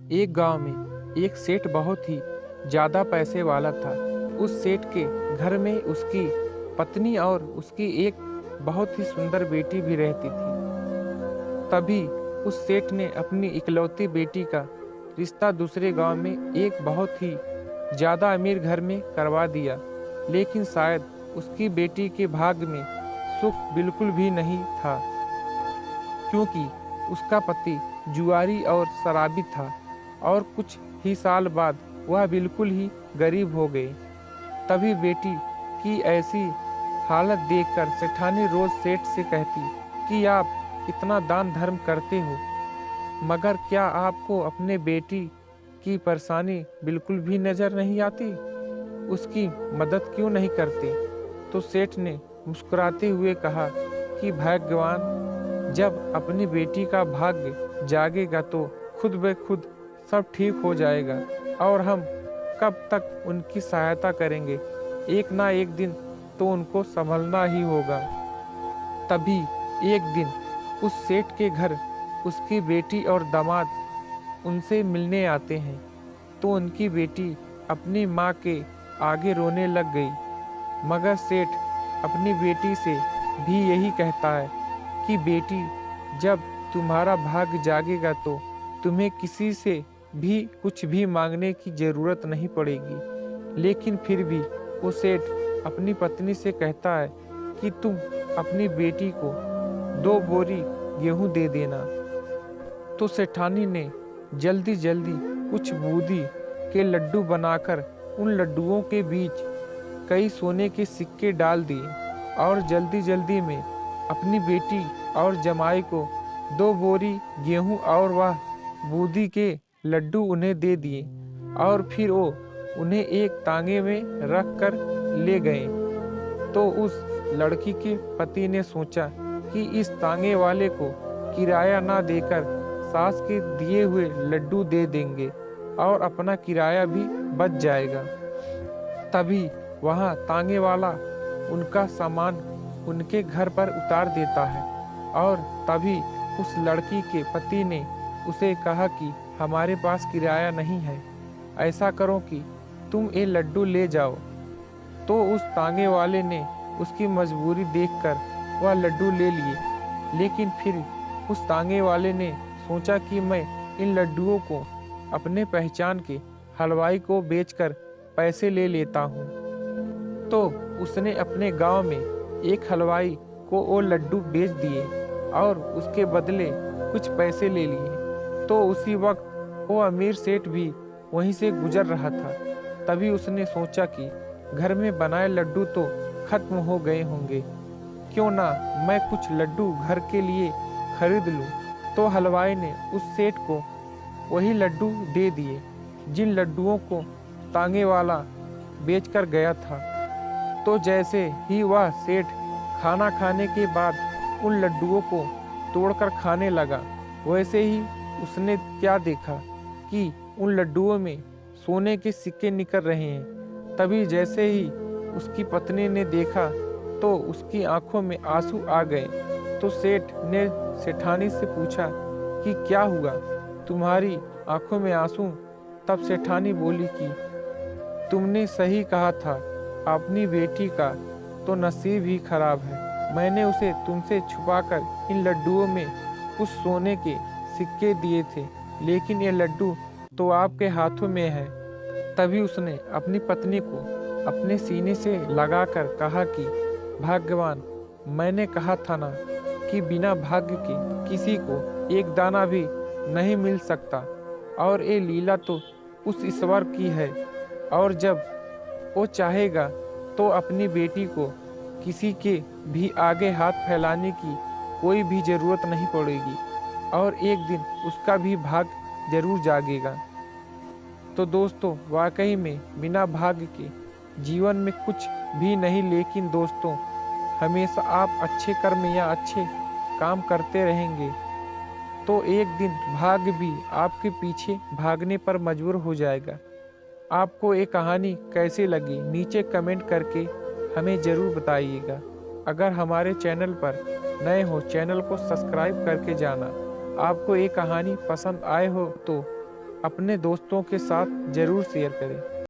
एक गांव में एक सेठ बहुत ही ज़्यादा पैसे वाला था। उस सेठ के घर में उसकी पत्नी और उसकी एक बहुत ही सुंदर बेटी भी रहती थी। तभी उस सेठ ने अपनी इकलौती बेटी का रिश्ता दूसरे गांव में एक बहुत ही ज़्यादा अमीर घर में करवा दिया। लेकिन शायद उसकी बेटी के भाग्य में सुख बिल्कुल भी नहीं था, क्योंकि उसका पति जुआरी और शराबी था और कुछ ही साल बाद वह बिल्कुल ही गरीब हो गए। तभी बेटी की ऐसी हालत देखकर सेठानी रोज सेठ से कहती कि आप इतना दान धर्म करते हो, मगर क्या आपको अपने बेटी की परेशानी बिल्कुल भी नजर नहीं आती? उसकी मदद क्यों नहीं करते? तो सेठ ने मुस्कुराते हुए कहा कि भगवान, जब अपनी बेटी का भाग्य जागेगा तो खुद ब खुद सब ठीक हो जाएगा, और हम कब तक उनकी सहायता करेंगे? एक ना एक दिन तो उनको संभलना ही होगा। तभी एक दिन उस सेठ के घर उसकी बेटी और दामाद उनसे मिलने आते हैं। तो उनकी बेटी अपनी माँ के आगे रोने लग गई, मगर सेठ अपनी बेटी से भी यही कहता है कि बेटी, जब तुम्हारा भाग्य जागेगा तो तुम्हें किसी से भी कुछ भी मांगने की जरूरत नहीं पड़ेगी। लेकिन फिर भी वो सेठ अपनी पत्नी से कहता है कि तुम अपनी बेटी को 2 बोरी गेहूं दे देना। तो सेठानी ने जल्दी जल्दी कुछ बूंदी के लड्डू बनाकर उन लड्डुओं के बीच कई सोने के सिक्के डाल दिए और जल्दी जल्दी में अपनी बेटी और जमाई को 2 बोरी गेहूं और वह बूंदी के लड्डू उन्हें दे दिए, और फिर वो उन्हें एक तांगे में रख कर ले गए। तो उस लड़की के पति ने सोचा कि इस तांगे वाले को किराया ना देकर सास के दिए हुए लड्डू दे देंगे और अपना किराया भी बच जाएगा। तभी वहाँ तांगे वाला उनका सामान उनके घर पर उतार देता है, और तभी उस लड़की के पति ने उसे कहा कि हमारे पास किराया नहीं है, ऐसा करो कि तुम ये लड्डू ले जाओ। तो उस तांगे वाले ने उसकी मजबूरी देखकर वह लड्डू ले लिए। लेकिन फिर उस तांगे वाले ने सोचा कि मैं इन लड्डुओं को अपने पहचान के हलवाई को बेचकर पैसे ले लेता हूँ। तो उसने अपने गांव में एक हलवाई को वो लड्डू बेच दिए और उसके बदले कुछ पैसे ले लिए। तो उसी वक्त वो अमीर सेठ भी वहीं से गुजर रहा था। तभी उसने सोचा कि घर में बनाए लड्डू तो खत्म हो गए होंगे, क्यों ना मैं कुछ लड्डू घर के लिए खरीद लूं। तो हलवाई ने उस सेठ को वही लड्डू दे दिए जिन लड्डुओं को तांगे वाला बेचकर गया था। तो जैसे ही वह सेठ खाना खाने के बाद उन लड्डुओं को तोड़कर खाने लगा, वैसे ही उसने क्या देखा कि उन लड्डुओं में सोने के सिक्के निकल रहे हैं। तभी जैसे ही उसकी पत्नी ने देखा तो उसकी आंखों में आंसू आ गए। तो सेठ ने सेठानी से पूछा कि क्या हुआ, तुम्हारी आंखों में आंसू? तब सेठानी बोली कि तुमने सही कहा था, अपनी बेटी का तो नसीब ही खराब है। मैंने उसे तुमसे छुपाकर इन लड्डुओं में कुछ सोने के सिक्के दिए थे, लेकिन ये लड्डू तो आपके हाथों में है। तभी उसने अपनी पत्नी को अपने सीने से लगाकर कहा कि भगवान, मैंने कहा था ना कि बिना भाग्य के किसी को एक दाना भी नहीं मिल सकता, और ये लीला तो उस ईश्वर की है, और जब वो चाहेगा तो अपनी बेटी को किसी के भी आगे हाथ फैलाने की कोई भी ज़रूरत नहीं पड़ेगी, और एक दिन उसका भी भाग्य जरूर जागेगा। तो दोस्तों, वाकई में बिना भाग्य के जीवन में कुछ भी नहीं। लेकिन दोस्तों, हमेशा आप अच्छे कर्म या अच्छे काम करते रहेंगे तो एक दिन भाग्य भी आपके पीछे भागने पर मजबूर हो जाएगा। आपको ये कहानी कैसी लगी नीचे कमेंट करके हमें ज़रूर बताइएगा। अगर हमारे चैनल पर नए हो, चैनल को सब्सक्राइब करके जाना। आपको ये कहानी पसंद आए हो तो अपने दोस्तों के साथ ज़रूर शेयर करें।